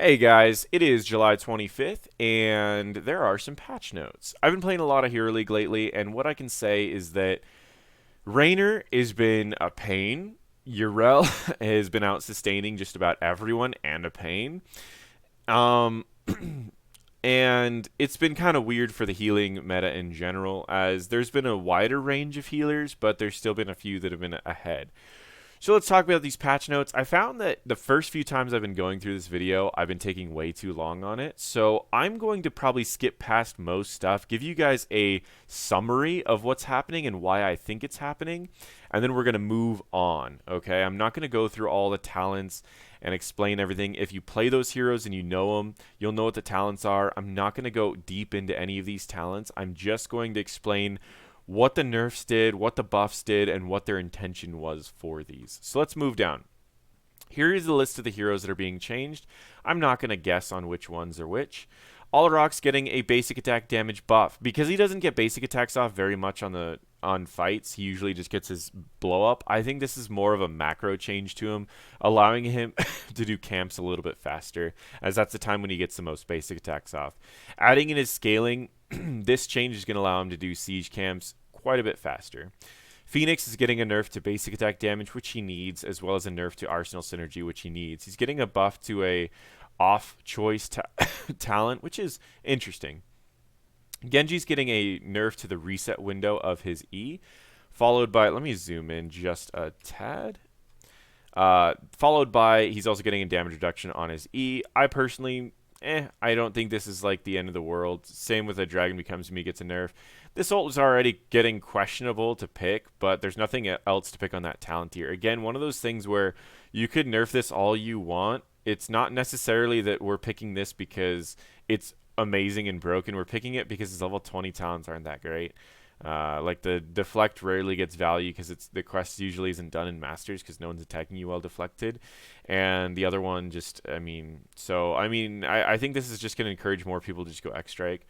Hey guys, it is July 25th, and there are some patch notes. I've been playing a lot of Hero League lately, and what I can say is that Raynor has been a pain. Urel has been out sustaining just about everyone and a pain. Um, and it's been kind of weird for the healing meta in general, as there's been a wider range of healers, but there's still been a few that have been ahead. So let's talk about these patch notes. I found that the first few times I've been going through this video, I've been taking way too long on it. So I'm going to probably skip past most stuff, give you guys a summary of what's happening and why I think it's happening, and then we're going to move on, okay? I'm not going to go through all the talents and explain everything. If you play those heroes and you know them, you'll know what the talents are. I'm not going to go deep into any of these talents. I'm just going to explain what the nerfs did, what the buffs did, and what their intention was for these. So let's move down. Here is the list of the heroes that are being changed. I'm not going to guess on which ones are which. Olrock's getting a basic attack damage buff. Because he doesn't get basic attacks off very much on fights, he usually just gets his blow up. I think this is more of a macro change to him, allowing him to do camps a little bit faster, as that's the time when he gets the most basic attacks off. Adding in his scaling, this change is going to allow him to do siege camps quite a bit faster. Phoenix is getting a nerf to basic attack damage, which he needs, as well as a nerf to Arsenal synergy, which he needs. He's getting a buff to a off-choice talent, which is interesting. Genji's getting a nerf to the reset window of his E, followed by, let me zoom in just a tad. Followed by, he's also getting a damage reduction on his E. I personally, I don't think this is like the end of the world. Same with a Dragon Becomes Me gets a nerf. This ult is already getting questionable to pick, but there's nothing else to pick on that talent tier. Again, one of those things where you could nerf this all you want. It's not necessarily that we're picking this because it's amazing and broken. We're picking it because his level 20 talents aren't that great. Like the deflect rarely gets value because it's the quest usually isn't done in masters because no one's attacking you while deflected, and the other one just I think this is just going to encourage more people to just go X strike.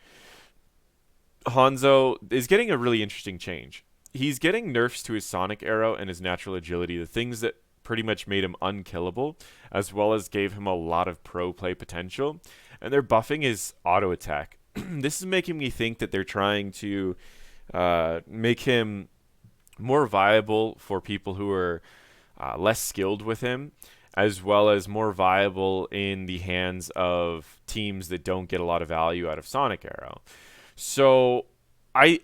Hanzo is getting a really interesting change. He's getting nerfs to his sonic arrow and his natural agility, the things that pretty much made him unkillable, as well as gave him a lot of pro play potential, and they're buffing his auto attack. This is making me think that they're trying to make him more viable for people who are less skilled with him, as well as more viable in the hands of teams that don't get a lot of value out of Sonic Arrow. So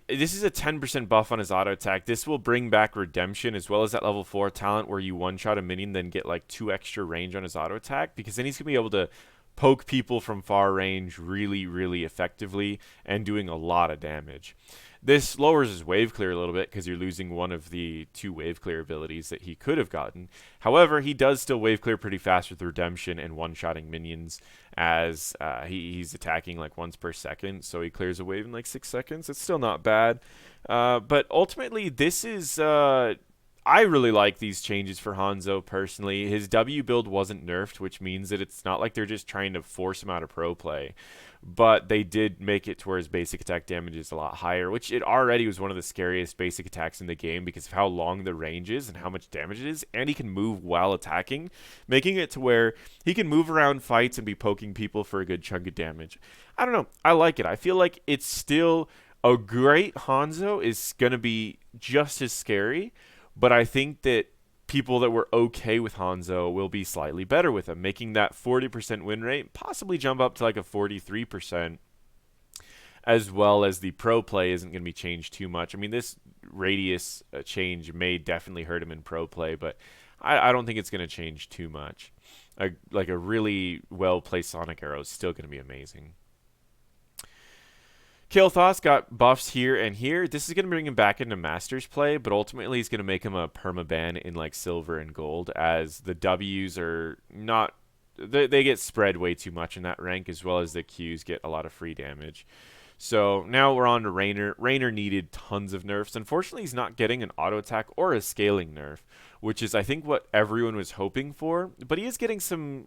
this is a 10% buff on his auto attack. This will bring back Redemption as well as that level 4 talent where you one-shot a minion then get like 2 extra range on his auto attack, because then he's going to be able to poke people from far range really, really effectively and doing a lot of damage. This lowers his wave clear a little bit because you're losing one of the 2 wave clear abilities that he could have gotten. However, he does still wave clear pretty fast with Redemption and one-shotting minions, as he's attacking like once per second, so he clears a wave in like 6 seconds. It's still not bad. But ultimately, this is... I really like these changes for Hanzo personally. His W build wasn't nerfed, which means that it's not like they're just trying to force him out of pro play. But they did make it to where his basic attack damage is a lot higher, which it already was one of the scariest basic attacks in the game because of how long the range is and how much damage it is. And he can move while attacking, making it to where he can move around fights and be poking people for a good chunk of damage. I don't know. I like it. I feel like it's still a great Hanzo is going to be just as scary. But I think that people that were okay with Hanzo will be slightly better with him, making that 40% win rate possibly jump up to like a 43%, as well as the pro play isn't going to be changed too much. I mean, this radius change may definitely hurt him in pro play, but I don't think it's going to change too much. Like a really well-placed Sonic Arrow is still going to be amazing. Kael'thas got buffs here and here. This is going to bring him back into Masters play, but ultimately he's going to make him a permaban in like Silver and Gold, as the Ws are not... They get spread way too much in that rank, as well as the Qs get a lot of free damage. So now we're on to Raynor. Raynor needed tons of nerfs. Unfortunately, he's not getting an auto attack or a scaling nerf, which is, I think, what everyone was hoping for. But he is getting some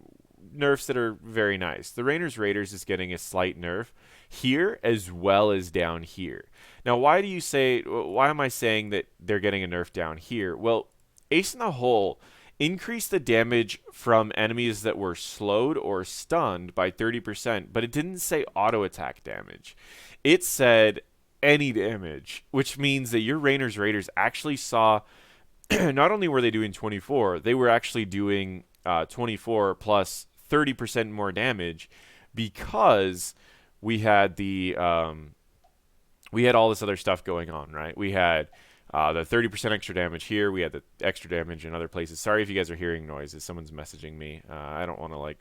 nerfs that are very nice. The Raynor's Raiders is getting a slight nerf here as well as down here. Now, why am I saying that they're getting a nerf down here? Well, Ace in the Hole increased the damage from enemies that were slowed or stunned by 30%, but it didn't say auto attack damage. It said any damage, which means that your Rainer's Raiders actually saw not only were they doing 24, they were actually doing 24 plus 30% more damage because we had we had all this other stuff going on, right? We had the 30% extra damage here. We had the extra damage in other places. Sorry if you guys are hearing noises. Someone's messaging me. I don't want to like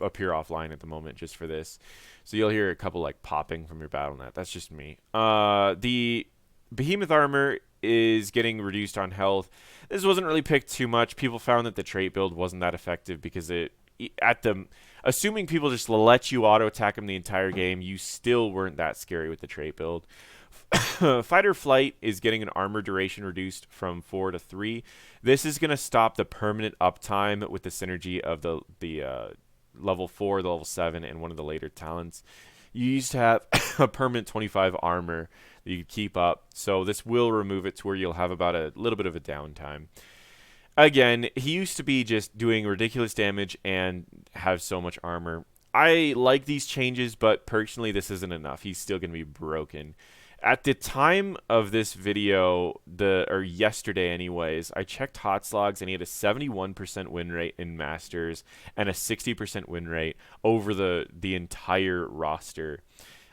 appear offline at the moment just for this. So you'll hear a couple like popping from your BattleNet. That's just me. The Behemoth armor is getting reduced on health. This wasn't really picked too much. People found that the trait build wasn't that effective because assuming people just let you auto attack them the entire game, you still weren't that scary with the trait build. Fighter Flight is getting an armor duration reduced from 4 to 3. This is going to stop the permanent uptime with the synergy of the level 4, the level 7, and one of the later talents. You used to have a permanent 25 armor that you could keep up, so this will remove it to where you'll have about a little bit of a downtime. Again, he used to be just doing ridiculous damage and have so much armor. I like these changes, but personally this isn't enough. He's still going to be broken. At the time of this video, or yesterday anyways, I checked HOTS logs and he had a 71% win rate in Masters and a 60% win rate over the entire roster.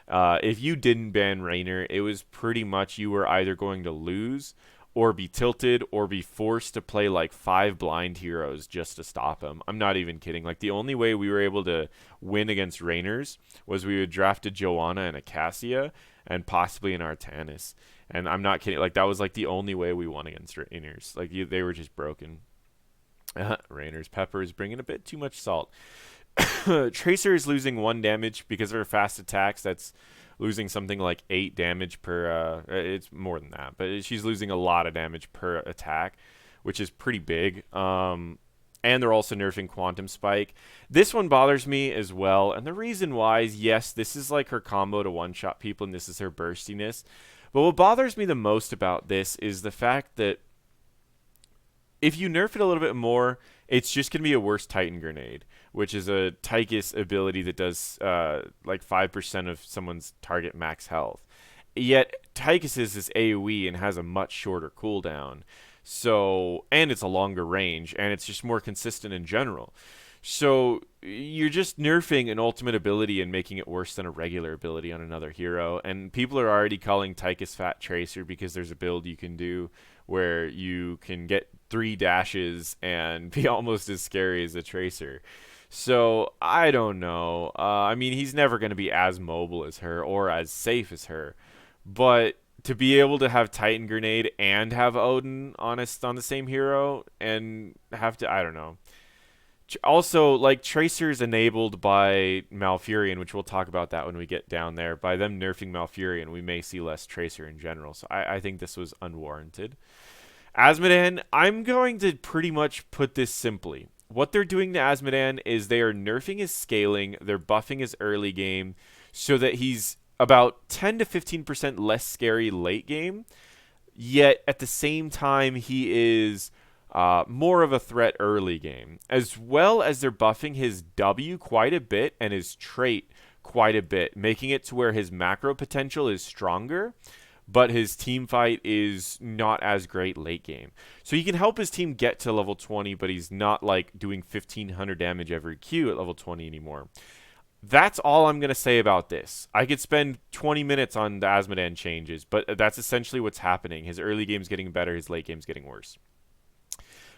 If you didn't ban Rainer, it was pretty much you were either going to lose or be tilted or be forced to play like 5 blind heroes just to stop him. I'm not even kidding. Like the only way we were able to win against Rainers was we would draft a Joanna and a Cassia and possibly an Artanis. And I'm not kidding. Like that was like the only way we won against Rainers. Like they were just broken. Rainers Pepper is bringing a bit too much salt. Tracer is losing 1 damage because of her fast attacks. That's losing something like 8 damage per it's more than that, but she's losing a lot of damage per attack, which is pretty big. And they're also nerfing Quantum Spike. This one bothers me as well, and the reason why is, yes, this is like her combo to one-shot people, and this is her burstiness. But what bothers me the most about this is the fact that if you nerf it a little bit more, it's just going to be a worse Titan Grenade, which is a Tychus ability that does like 5% of someone's target max health. Yet Tychus is AoE and has a much shorter cooldown. So, and it's a longer range, and it's just more consistent in general. So you're just nerfing an ultimate ability and making it worse than a regular ability on another hero. And people are already calling Tychus Fat Tracer because there's a build you can do where you can get 3 dashes and be almost as scary as a Tracer. So I don't know. I mean, he's never going to be as mobile as her or as safe as her. But to be able to have Titan Grenade and have Odin on the same hero and have to, I don't know. Also, like, Tracer is enabled by Malfurion, which we'll talk about that when we get down there. By them nerfing Malfurion, we may see less Tracer in general. So I think this was unwarranted. Azmodan, I'm going to pretty much put this simply. What they're doing to Azmodan is they are nerfing his scaling, they're buffing his early game so that he's about 10 to 15% less scary late game, yet at the same time he is more of a threat early game, as well as they're buffing his W quite a bit and his trait quite a bit, making it to where his macro potential is stronger, but his team fight is not as great late game. So he can help his team get to level 20, but he's not like doing 1500 damage every Q at level 20 anymore. That's all I'm going to say about this. I could spend 20 minutes on the Azmodan changes, but that's essentially what's happening. His early game's getting better, his late game's getting worse.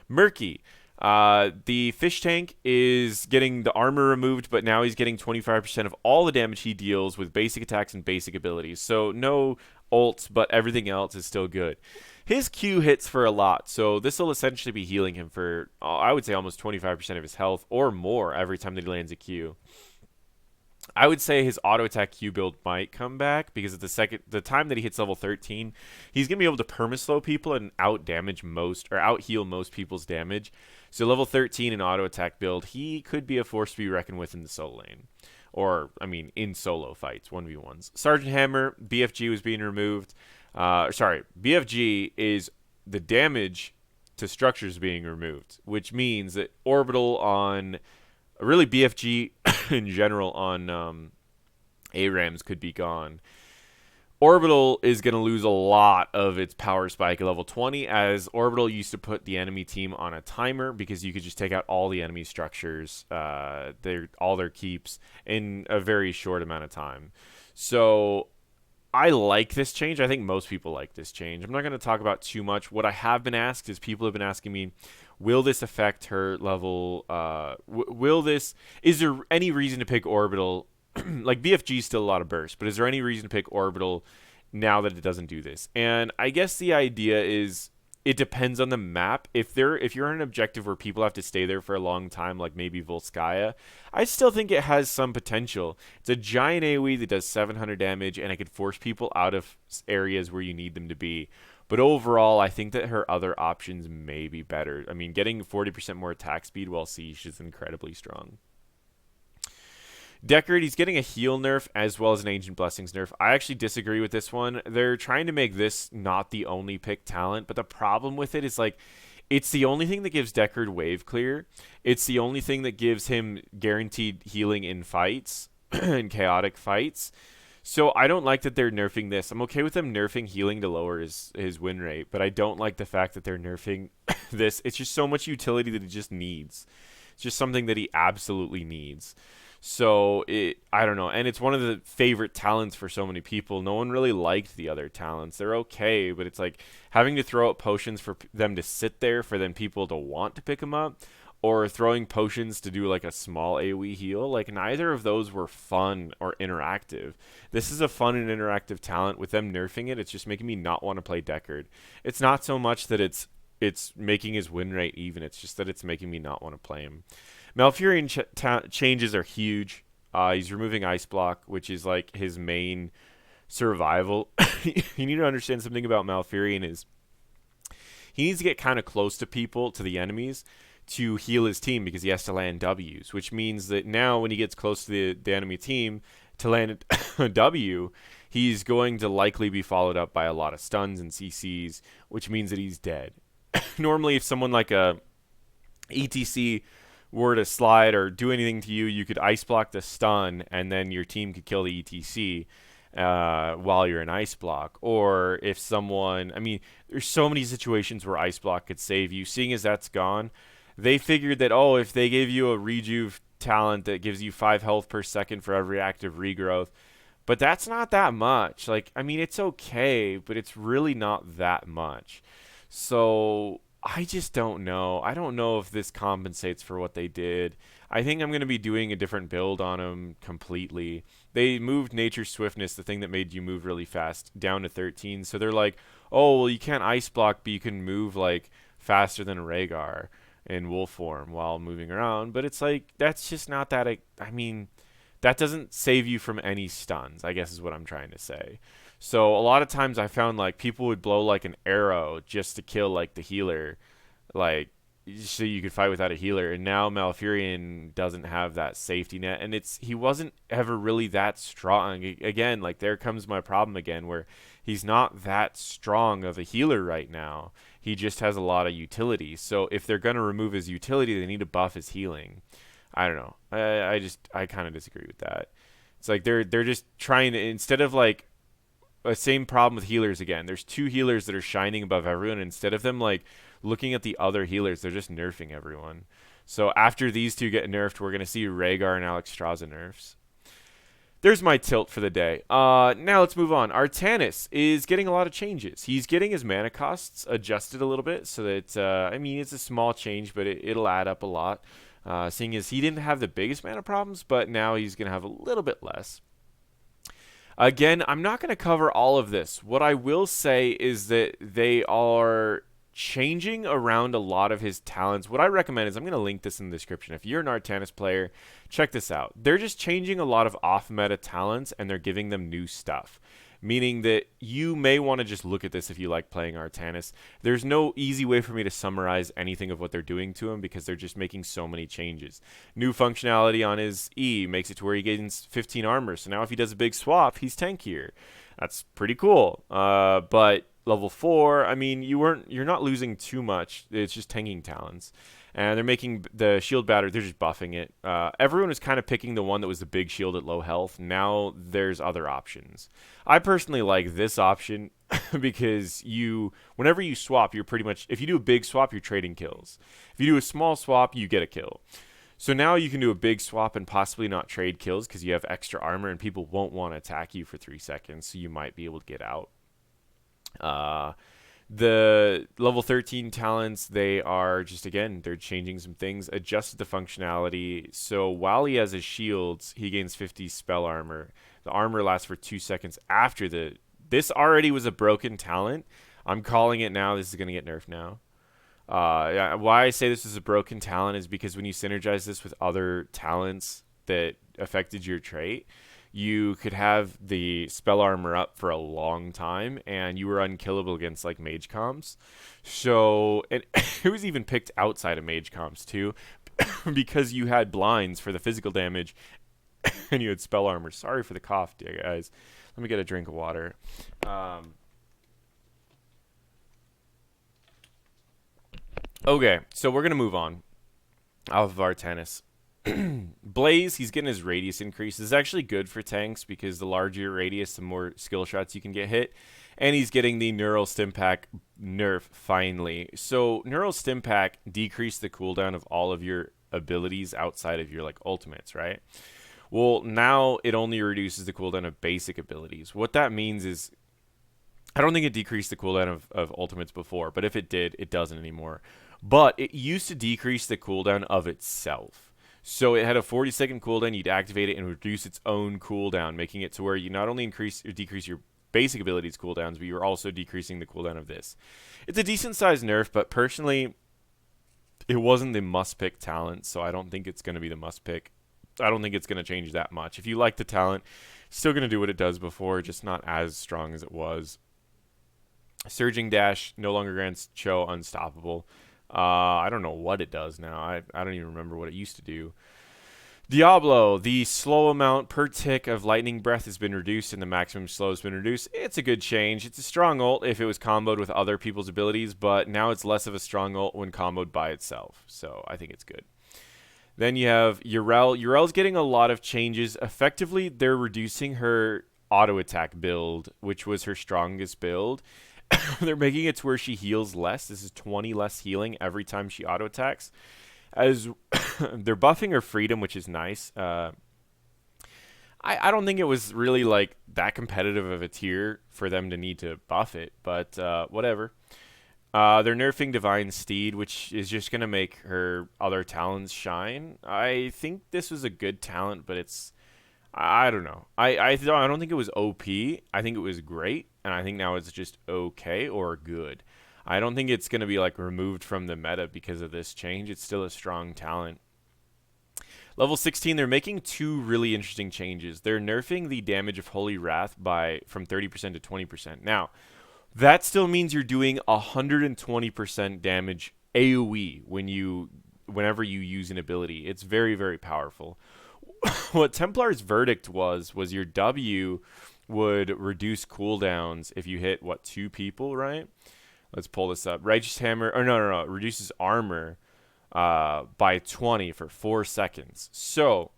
Murky. The fish tank is getting the armor removed, but now he's getting 25% of all the damage he deals with basic attacks and basic abilities. So no ults, but everything else is still good. His Q hits for a lot, so this will essentially be healing him for, I would say, almost 25% of his health or more every time that he lands a Q. I would say his auto attack Q build might come back because at the time that he hits level 13, he's gonna be able to perma-slow people and out heal most people's damage. So level 13 in auto attack build, he could be a force to be reckoned with in the solo lane, or I mean in solo fights, 1v1s. Sergeant Hammer, BFG was being removed. BFG is the damage to structures being removed, which means that orbital on really BFG in general on ARAMs could be gone. Orbital is going to lose a lot of its power spike at level 20, as Orbital used to put the enemy team on a timer because you could just take out all the enemy structures, all their keeps, in a very short amount of time. So I like this change. I think most people like this change. I'm not going to talk about too much. What I have been asked is people have been asking me, will this affect her level? Is there any reason to pick Orbital? Like BFG is still a lot of burst, but is there any reason to pick Orbital now that it doesn't do this? And I guess the idea is it depends on the map. If you're on an objective where people have to stay there for a long time, like maybe Volskaya, I still think it has some potential. It's a giant AoE that does 700 damage, and it could force people out of areas where you need them to be. But overall, I think that her other options may be better. I mean, getting 40% more attack speed while Siege is incredibly strong. Deckard, he's getting a heal nerf as well as an Ancient Blessings nerf. I actually disagree with this one. They're trying to make this not the only pick talent, but the problem with it is, like, it's the only thing that gives Deckard wave clear. It's the only thing that gives him guaranteed healing in fights, in chaotic fights. So I don't like that they're nerfing this. I'm okay with them nerfing healing to lower his win rate, but I don't like the fact that they're nerfing this. It's just so much utility that he just needs. It's just something that he absolutely needs. So I don't know, and it's one of the favorite talents for so many people. No one really liked the other talents. They're okay, but it's like having to throw out potions for them to sit there for then people to want to pick them up, or throwing potions to do like a small AoE heal. Like, neither of those were fun or interactive. This is a fun and interactive talent. With them nerfing it, it's just making me not want to play Deckard. It's not so much that it's making his win rate even. It's just that it's making me not want to play him. Malfurion changes are huge. He's removing Ice Block, which is like his main survival. You need to understand something about Malfurion is he needs to get kind of close to people, to the enemies, to heal his team because he has to land Ws, which means that now when he gets close to the enemy team to land a W, he's going to likely be followed up by a lot of stuns and CCs, which means that he's dead. Normally, if someone like a ETC were to slide or do anything to you, you could ice block the stun, and then your team could kill the ETC while you're in ice block. Or if someone, I mean, there's so many situations where ice block could save you. Seeing as that's gone, they figured that, oh, if they gave you a rejuve talent that gives you 5 health per second for every active regrowth, but that's not that much. Like, I mean, it's okay, but it's really not that much. So I just don't know. I don't know if this compensates for what they did. I think I'm going to be doing a different build on him completely. They moved Nature's Swiftness, the thing that made you move really fast, down to 13. So they're like, oh, well, you can't ice block, but you can move like faster than a Rhaegar in wolf form while moving around. But it's like, that's just not that. I mean, that doesn't save you from any stuns, I guess is what I'm trying to say. So a lot of times I found like people would blow like an arrow just to kill like the healer, like so you could fight without a healer. And now Malfurion doesn't have that safety net, and he wasn't ever really that strong. Again, like there comes my problem again, where he's not that strong of a healer right now. He just has a lot of utility. So if they're gonna remove his utility, they need to buff his healing. I don't know. I kind of disagree with that. It's like they're just trying to, instead of like, same problem with healers again. There's 2 healers that are shining above everyone. Instead of them like looking at the other healers, they're just nerfing everyone. So after these 2 get nerfed, we're gonna see Rhaegar and Alexstrasza nerfs. There's my tilt for the day. Now let's move on. Artanis is getting a lot of changes. He's getting his mana costs adjusted a little bit so that I mean, it's a small change, but it'll add up a lot. Seeing as he didn't have the biggest mana problems, but now he's gonna have a little bit less. Again, I'm not going to cover all of this. What I will say is that they are changing around a lot of his talents. What I recommend is, I'm going to link this in the description. If you're an Artanis player, check this out. They're just changing a lot of off-meta talents, and they're giving them new stuff. Meaning that you may want to just look at this if you like playing Artanis. There's no easy way for me to summarize anything of what they're doing to him because they're just making so many changes. New functionality on his E makes it to where he gains 15 armor. So now if he does a big swap, he's tankier. That's pretty cool. But Level 4, I mean, you're not losing too much. It's just tanking talents. And they're making the shield batter, they're just buffing it. Everyone was kind of picking the one that was the big shield at low health. Now there's other options. I personally like this option because whenever you swap, you're pretty much, if you do a big swap, you're trading kills. If you do a small swap, you get a kill. So now you can do a big swap and possibly not trade kills because you have extra armor and people won't want to attack you for 3 seconds, so you might be able to get out. The level 13 talents, they are just, again, they're changing some things, adjusted the functionality. So while he has his shields, he gains 50 spell armor. The armor lasts for 2 seconds after this already was a broken talent. I'm calling it now. This is going to get nerfed now. Yeah, why I say this is a broken talent is because when you synergize this with other talents that affected your trait, you could have the spell armor up for a long time, and you were unkillable against like mage comps. So it was even picked outside of mage comps too, because you had blinds for the physical damage, and you had spell armor. Sorry for the cough, dear guys. Let me get a drink of water. Okay, so we're gonna move on off of our tennis. Blaze, he's getting his radius increase. This is actually good for tanks because the larger your radius, the more skill shots you can get hit. And he's getting the Neural Stimpack nerf finally. So Neural Stimpack decreased the cooldown of all of your abilities outside of your like ultimates, right? Well, now it only reduces the cooldown of basic abilities. What that means is, I don't think it decreased the cooldown of ultimates before, but if it did, it doesn't anymore. But it used to decrease the cooldown of itself. So it had a 40-second cooldown. You'd activate it and reduce its own cooldown, making it to where you not only increase or decrease your basic abilities cooldowns, but you're also decreasing the cooldown of this. It's a decent-sized nerf, but personally, it wasn't the must-pick talent, so I don't think it's going to be the must-pick. I don't think it's going to change that much. If you like the talent, it's still going to do what it does before, just not as strong as it was. Surging Dash no longer grants Cho Unstoppable. I don't know what it does now. I don't even remember what it used to do. Diablo, the slow amount per tick of Lightning Breath has been reduced and the maximum slow has been reduced. It's a good change. It's a strong ult if it was comboed with other people's abilities, but now it's less of a strong ult when comboed by itself. So I think it's good. Then you have Yrel. Yrel's getting a lot of changes. Effectively, they're reducing her auto attack build, which was her strongest build. They're making it to where she heals less. This is 20 less healing every time she auto attacks. As they're buffing her freedom, which is nice. I don't think it was really like that competitive of a tier for them to need to buff it, but whatever. They're nerfing Divine Steed, which is just gonna make her other talents shine. I think this was a good talent, but I don't know. I don't think it was OP. I think it was great, and I think now it's just okay or good. I don't think it's going to be like removed from the meta because of this change. It's still a strong talent. Level 16, they're making two really interesting changes. They're nerfing the damage of Holy Wrath from 30% to 20%. Now, that still means you're doing 120% damage AoE whenever you use an ability. It's very, very powerful. What Templar's verdict was your W would reduce cooldowns if you hit, 2 people, right? Let's pull this up. Righteous Hammer, or no, it reduces armor by 20 for 4 seconds. So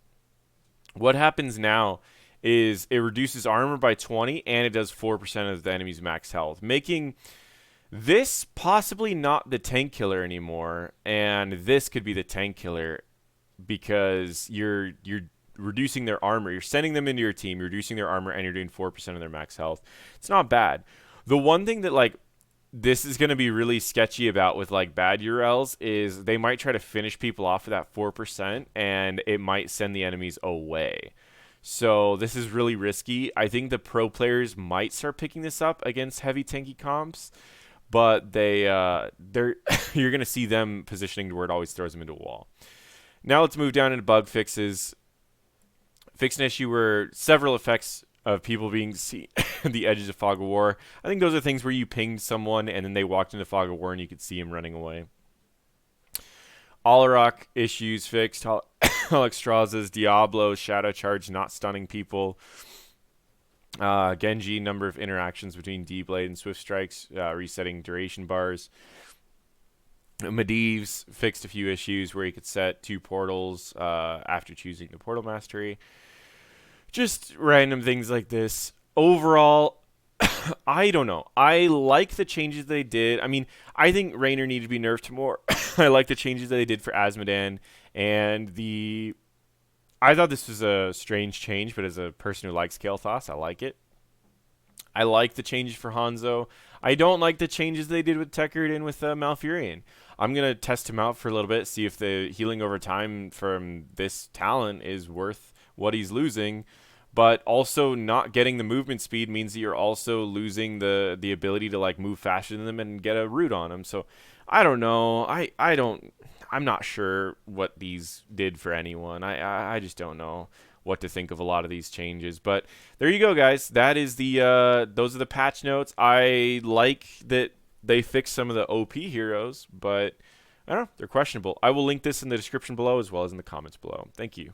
what happens now is it reduces armor by 20 and it does 4% of the enemy's max health, making this possibly not the tank killer anymore, and this could be the tank killer because you're reducing their armor. You're sending them into your team, you're reducing their armor, and you're doing 4% of their max health. It's not bad. The one thing that this is going to be really sketchy about with bad URLs is they might try to finish people off with that 4% and it might send the enemies away. So this is really risky. I think the pro players might start picking this up against heavy tanky comps, but they're you're going to see them positioning to where it always throws them into a wall. Now let's move down into bug fixes. Fix an issue where several effects of people being seen the edges of Fog of War. I think those are things where you pinged someone and then they walked into Fog of War and you could see him running away. Alarok issues fixed. Alexstrasza's Diablo Shadow Charge not stunning people. Genji, number of interactions between D-Blade and Swift Strikes, resetting duration bars. Medivh's fixed a few issues where he could set 2 portals after choosing the Portal Mastery. Just random things like this. Overall, I don't know. I like the changes they did. I mean, I think Raynor needed to be nerfed more. I like the changes that they did for Azmodan and the. I thought this was a strange change, but as a person who likes Kael'thas, I like it. I like the changes for Hanzo. I don't like the changes they did with Tekard and with Malfurion. I'm going to test him out for a little bit, see if the healing over time from this talent is worth what he's losing. But also not getting the movement speed means that you're also losing the ability to like move faster than them and get a root on them. So I don't know. I'm not sure what these did for anyone. I just don't know what to think of a lot of these changes. But there you go, guys. That is the those are the patch notes. I like that they fixed some of the OP heroes, but I don't know, they're questionable. I will link this in the description below as well as in the comments below. Thank you.